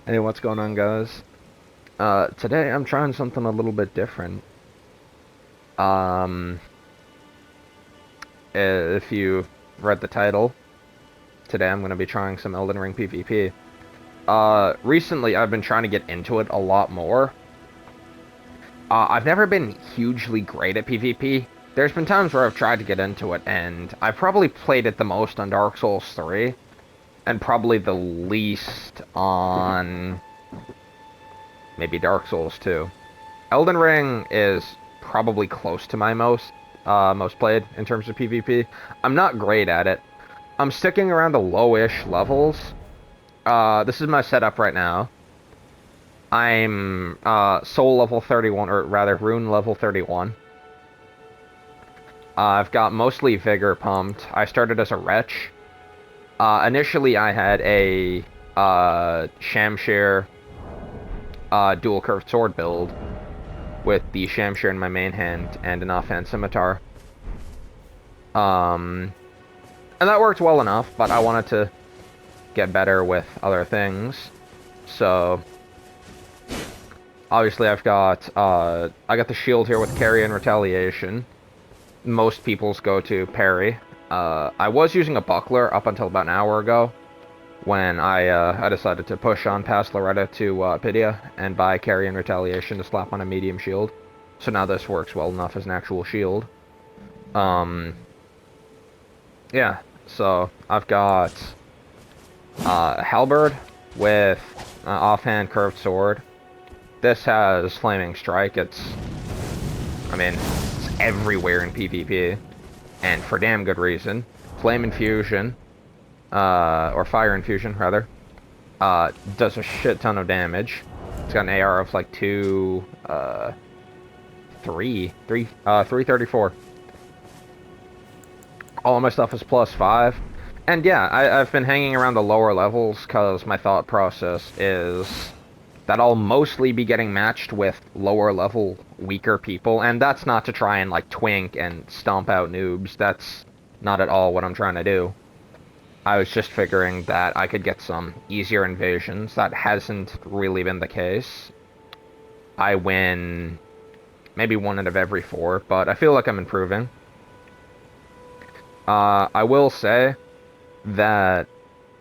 Hey, what's going on, guys? Today I'm trying something a little bit different. Um, if you read the title, today I'm going to be trying some Elden Ring PvP. Recently I've been trying to get into it a lot more. I've never been hugely great at PvP. There's been times where I've tried to get into it, and I've probably played it the most on Dark Souls 3, and probably the least on maybe Dark Souls 2. Elden Ring is probably close to my most played in terms of PvP. I'm not great at it. I'm sticking around the low-ish levels. This is my setup right now. I'm soul level 31, or rather rune level 31. I've got mostly vigor pumped. I started as a wretch. Initially I had a Shamshir dual curved sword build with the Shamshir in my main hand and an offhand scimitar. Um, and that worked well enough, but I wanted to get better with other things. So, obviously I got the shield here with carry and retaliation. Most people's go to parry. I was using a buckler up until about an hour ago, when I decided to push on past Loretta to Pydia and buy carry and retaliation to slap on a medium shield. So now this works well enough as an actual shield. Um, yeah, so I've got halberd with offhand curved sword. This has flaming strike. I mean, it's everywhere in PvP, and for damn good reason. Flame infusion, or fire infusion rather, does a shit ton of damage. It's got an AR of like 334. All of my stuff is +5. And yeah, I've been hanging around the lower levels because my thought process is that I'll mostly be getting matched with lower level, weaker people, and that's not to try and like twink and stomp out noobs. That's not at all what I'm trying to do. I was just figuring that I could get some easier invasions. That hasn't really been the case. I win maybe 1 out of every 4, but I feel like I'm improving. I will say that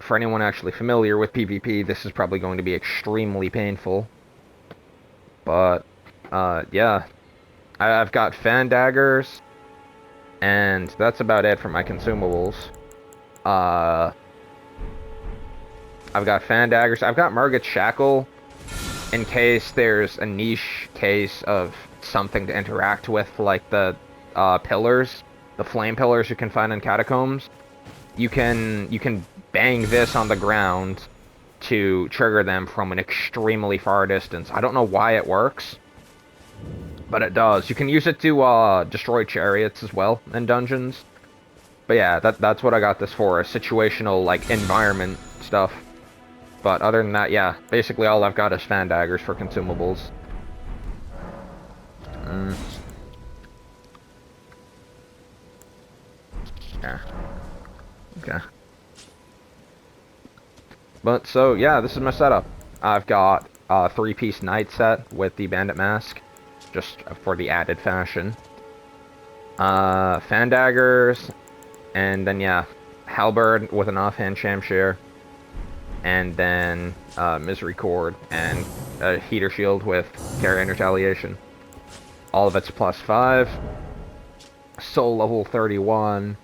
for anyone actually familiar with PvP, this is probably going to be extremely painful. But, yeah. I've got fan daggers, and that's about it for my consumables. Uh, I've got fan daggers. I've got Margit's Shackle, in case there's a niche case of something to interact with, like the, pillars. The flame pillars you can find in catacombs. You can bang this on the ground to trigger them from an extremely far distance. I don't know why it works, but it does. You can use it to destroy chariots as well in dungeons. But yeah, that's what I got this for, situational like environment stuff. But other than that, yeah, basically all I've got is fan daggers for consumables. Mm, yeah. Okay. But so yeah, this is my setup. I've got a 3-piece knight set with the bandit mask, just for the added fashion. Fan daggers, and then yeah, halberd with an offhand shamshir, and then misery cord and a heater shield with carry and retaliation. All of it's +5. Soul level 31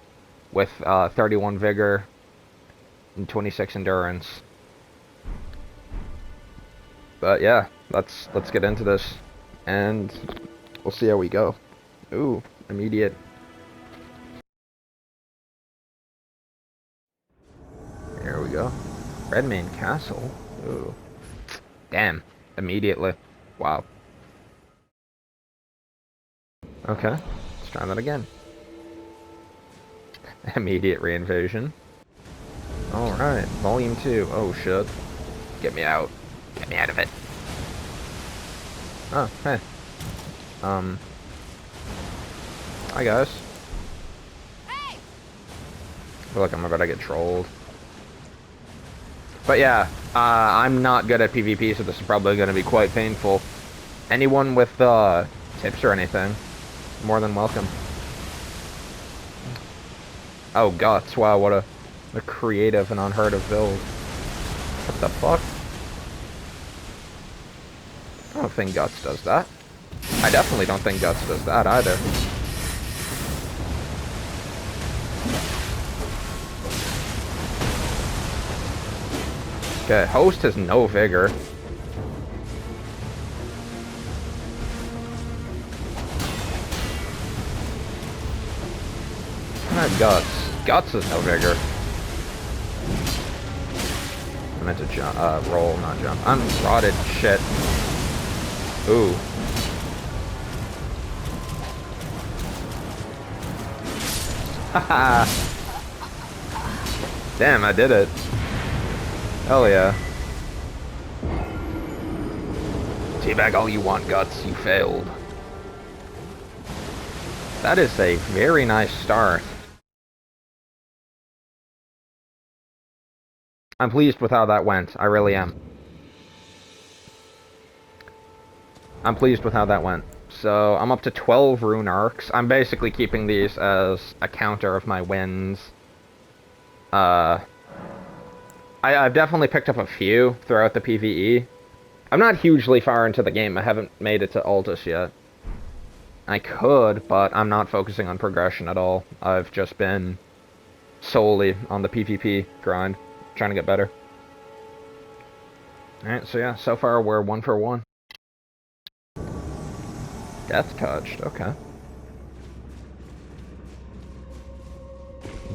with 31 vigor and 26 endurance. But yeah, let's get into this, and we'll see how we go. Ooh, immediate. Here we go. Redmane Castle. Ooh, damn. Immediately. Wow. Okay, let's try that again. Immediate reinvasion. All right, volume 2. Oh shit. Get me out. Get me out of it. Oh, hey. Hi guys. I feel like I'm about to get trolled. But yeah, I'm not good at PvP, so this is probably going to be quite painful. Anyone with tips or anything, more than welcome. Oh, guts. Wow, what a creative and unheard of build. What the fuck? I don't think Guts does that. I definitely don't think Guts does that either. Okay, Host has no vigor. Not Guts. Guts has no vigor. I meant to jump, roll, not jump. I'm rotted shit. Ooh. Haha. Damn, I did it. Hell yeah. Teabag all you want, Guts. You failed. That is a very nice start. I'm pleased with how that went. I really am. I'm pleased with how that went. So, I'm up to 12 rune arcs. I'm basically keeping these as a counter of my wins. I've definitely picked up a few throughout the PvE. I'm not hugely far into the game. I haven't made it to Altus yet. I could, but I'm not focusing on progression at all. I've just been solely on the PvP grind, trying to get better. Alright, so yeah, so far we're 1 for 1. Death touched, okay.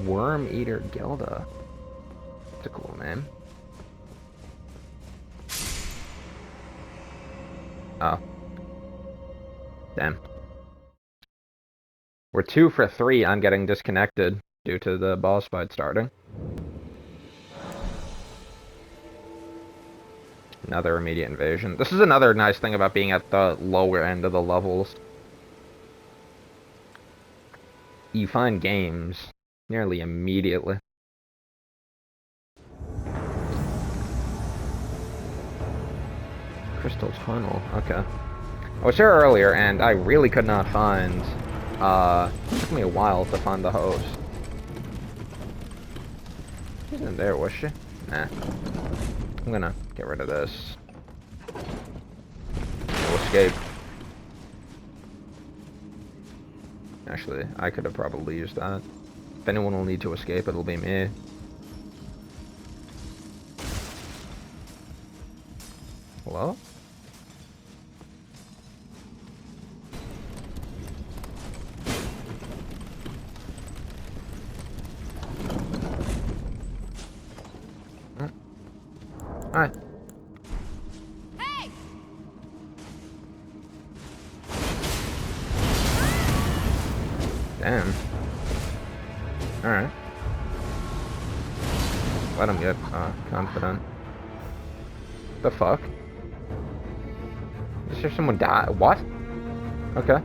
Worm Eater Gilda. That's a cool name. Oh. Damn. We're 2 for 3 on getting disconnected due to the boss fight starting. Another immediate invasion. This is another nice thing about being at the lower end of the levels. You find games nearly immediately. Crystal Tunnel, okay. I was here earlier and I really could not find, it took me a while to find the host. She wasn't there, was she? Nah. I'm gonna get rid of this. We'll escape. Actually, I could have probably used that. If anyone will need to escape, it'll be me. Hello? Alright. Hey! Damn. Alright. Let him get confident. The fuck? Is there someone die? What? Okay.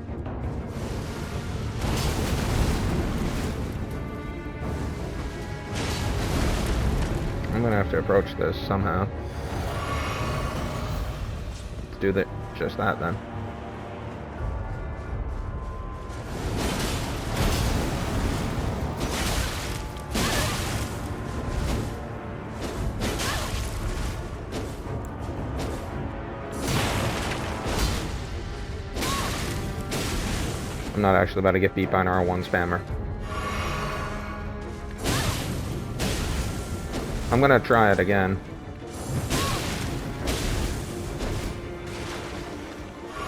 I'm gonna have to approach this somehow. Let's do just that then. I'm not actually about to get beat by an R1 spammer. I'm gonna try it again.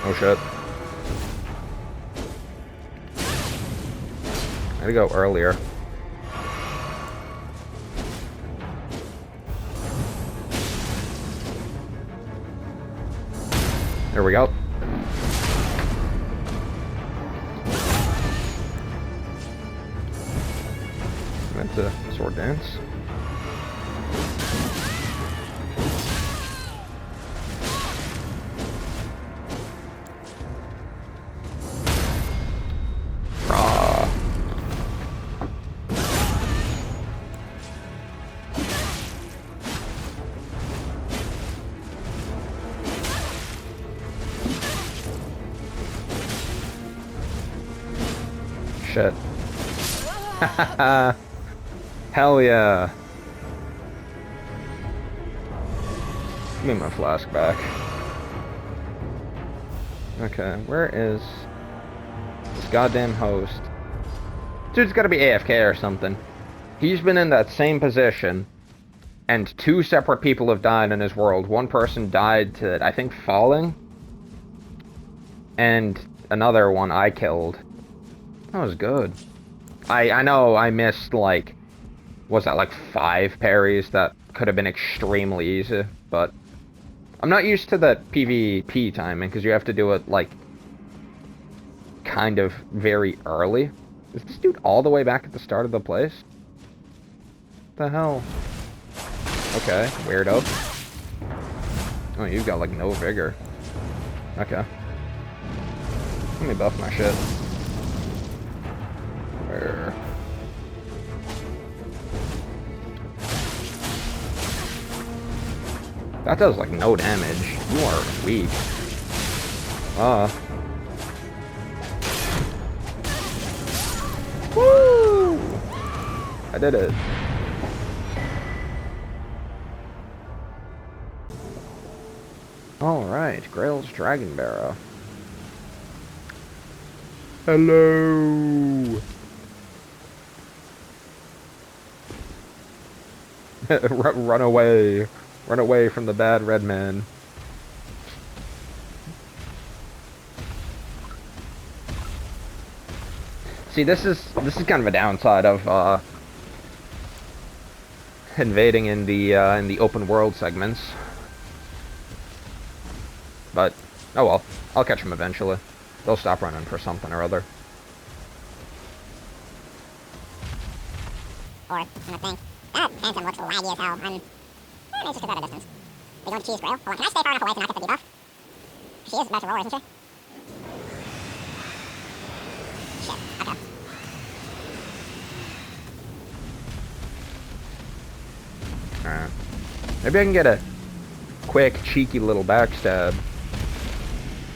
Oh shit. I had to go earlier. There we go. That's a sword dance. shit. Hell yeah. Give me my flask back. Okay, where is this goddamn host? Dude's gotta be AFK or something. He's been in that same position, and two separate people have died in his world. One person died to, I think, falling, and another one I killed. That was good. I know I missed, like, was that, like, 5 parries that could have been extremely easy, but I'm not used to the PvP timing, because you have to do it, like, kind of very early. Is this dude all the way back at the start of the place? What the hell? Okay, weirdo. Oh, you've got, like, no vigor. Okay. Let me buff my shit. Where? That does, like, no damage. You are weak. Woo! I did it. Alright, Grail's Dragon Barrow. Hello! Run away. Run away from the bad red man. See, this is kind of a downside of invading in the open world segments. But oh well, I'll catch them eventually. They'll stop running for something or other. Or, I'm gonna think, that phantom looks laggy as hell. It's just because at a distance. Are you going to choose Grail? Hold on, can I stay far enough away to not get the debuff? She is about to roll, isn't she? Shit, okay. Alright. Maybe I can get a quick, cheeky little backstab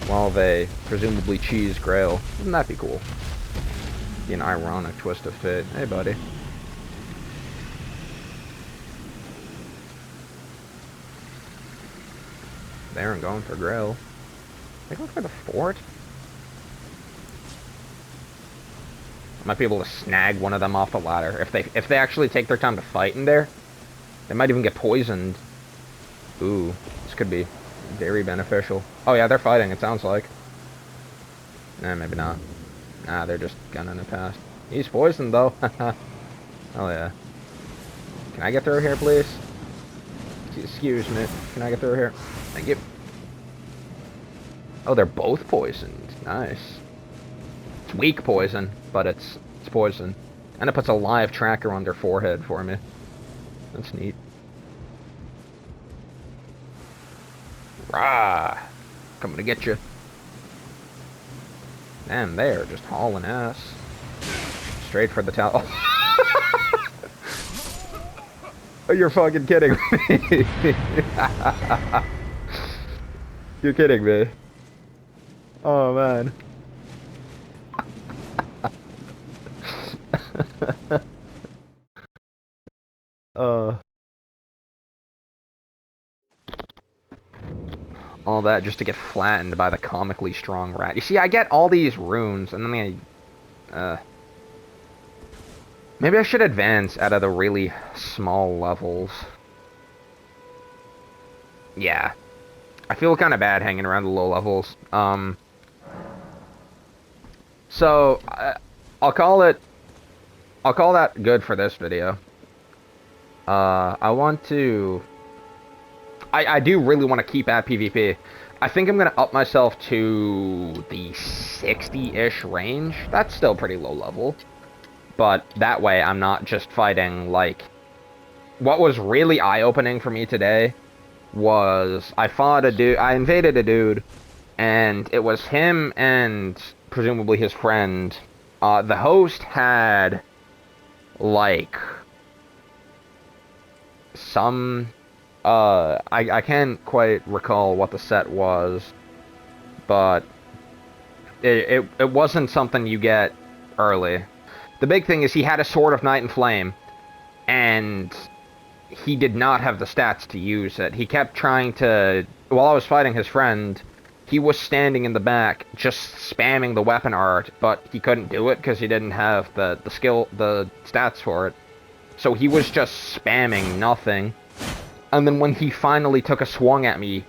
while they presumably cheese Grail. Wouldn't that be cool? Be an ironic twist of fate. Hey, buddy. They aren't going for Grail. They going for the fort? I might be able to snag one of them off the ladder. If they actually take their time to fight in there, they might even get poisoned. Ooh, this could be very beneficial. Oh yeah, they're fighting, it sounds like. Nah, maybe not. Nah, they're just gunning it past. He's poisoned, though. Oh yeah. Can I get through here, please? Excuse me. Can I get through here? Thank you. Oh, they're both poisoned. Nice. It's weak poison, but it's poison. And it puts a live tracker on their forehead for me. That's neat. Rah! Coming to get you. Damn, they are just hauling ass. Straight for the towel. Oh, you're fucking kidding me. You're kidding me. Oh, man. All that just to get flattened by the comically strong rat. You see, I get all these runes, and then maybe I should advance out of the really small levels. Yeah. I feel kind of bad hanging around the low levels. So, I'll call that good for this video. I do really want to keep at PvP. I think I'm going to up myself to the 60-ish range. That's still pretty low level. But that way I'm not just fighting, like... What was really eye-opening for me today was I invaded a dude, and it was him and presumably his friend. The host had, like, some... I can't quite recall what the set was, but it wasn't something you get early. The big thing is he had a Sword of Night and Flame, and he did not have the stats to use it. He kept trying to... While I was fighting his friend, he was standing in the back, just spamming the weapon art, but he couldn't do it because he didn't have the stats for it. So he was just spamming nothing. And then when he finally took a swung at me,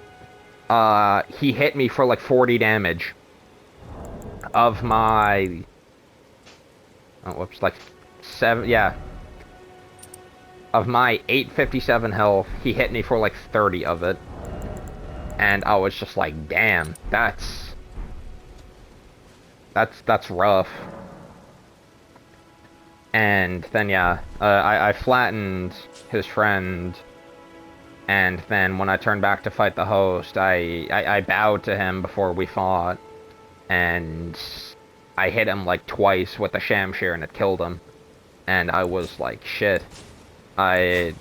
he hit me for like 40 damage of my... Oh, whoops, like 7, yeah. Of my 857 health, he hit me for like 30 of it. And I was just like, damn, that's rough. And then, yeah, I flattened his friend, and then when I turned back to fight the host, I bowed to him before we fought, and I hit him like twice with the Shamshir and it killed him. And I was like, shit, I'm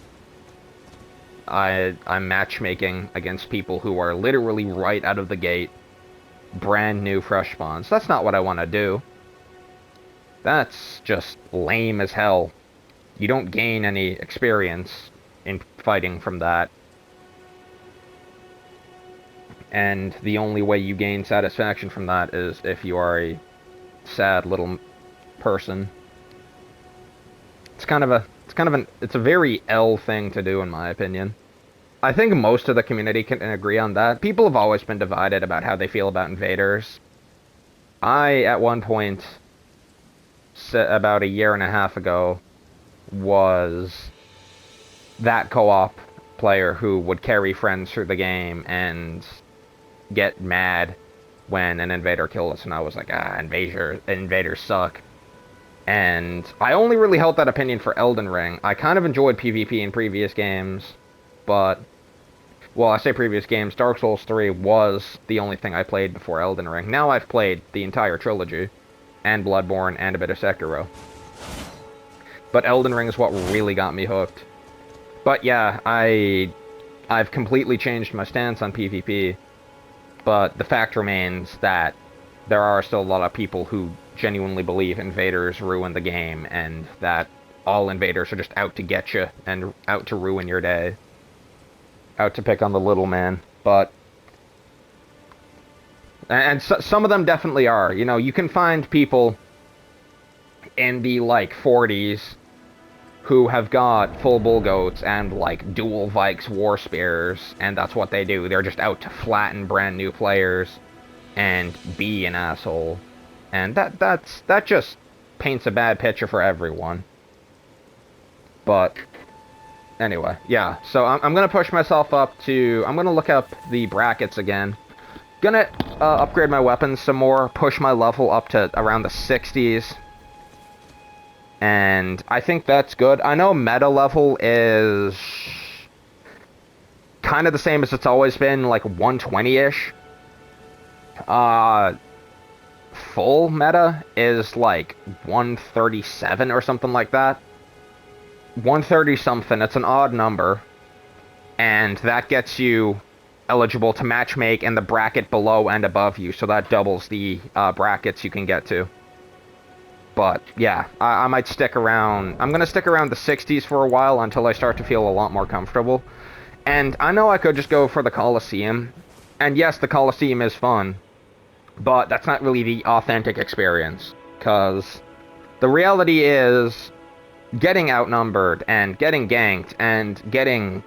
matchmaking against people who are literally right out of the gate, brand new fresh spawns. That's not what I want to do. That's just lame as hell. You don't gain any experience in fighting from that. And the only way you gain satisfaction from that is if you are a sad little person. It's a very L thing to do, in my opinion. I think most of the community can agree on that. People have always been divided about how they feel about invaders. I, at one point, about a year and a half ago, was that co-op player who would carry friends through the game and get mad when an invader killed us, and I was like, invaders suck. And I only really held that opinion for Elden Ring. I kind of enjoyed PvP in previous games, but... Well, I say previous games, Dark Souls 3 was the only thing I played before Elden Ring. Now I've played the entire trilogy, and Bloodborne, and a bit of Sekiro. But Elden Ring is what really got me hooked. But yeah, I've completely changed my stance on PvP, but the fact remains that there are still a lot of people who genuinely believe invaders ruin the game, and that all invaders are just out to get you, and out to ruin your day. Out to pick on the little man, but... And some of them definitely are. You know, you can find people in the, like, 40s who have got full bull goats and, like, dual Vikes war spears, and that's what they do. They're just out to flatten brand new players and be an asshole. And that just paints a bad picture for everyone. But... Anyway, yeah, so I'm gonna push myself up to... I'm gonna look up the brackets again. Gonna upgrade my weapons some more, push my level up to around the 60s. And I think that's good. I know meta level is kind of the same as it's always been, like 120-ish. Full meta is like 137 or something like that. 130 something, it's an odd number, and that gets you eligible to matchmake in the bracket below and above you, so that doubles the brackets you can get to. But yeah, I might stick around. I'm gonna stick around the 60s for a while until I start to feel a lot more comfortable. And I know I could just go for the Coliseum, and yes, the Coliseum is fun, but that's not really the authentic experience, because the reality is... getting outnumbered, and getting ganked, and getting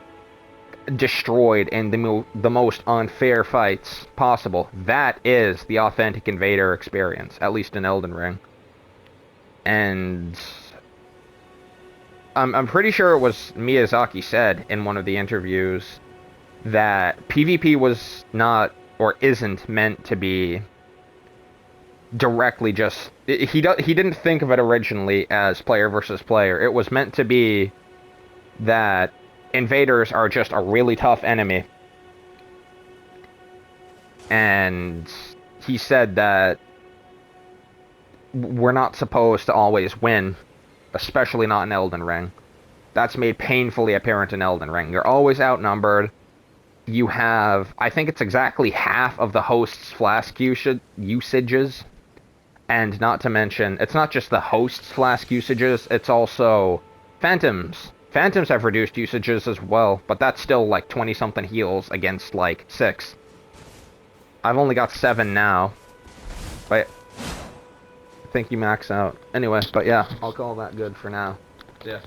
destroyed in the most unfair fights possible, that is the authentic invader experience, at least in Elden Ring. And... I'm pretty sure it was Miyazaki said in one of the interviews that PvP was not, or isn't meant to be... directly just... He didn't think of it originally as player versus player. It was meant to be that invaders are just a really tough enemy. And he said that we're not supposed to always win, especially not in Elden Ring. That's made painfully apparent in Elden Ring. You're always outnumbered. You have... I think it's exactly half of the host's flask usages. And not to mention, it's not just the host's flask usages, it's also phantoms. Phantoms have reduced usages as well, but that's still like 20-something heals against like 6. I've only got 7 now. But I think you max out. Anyway, but yeah, I'll call that good for now. Yeah.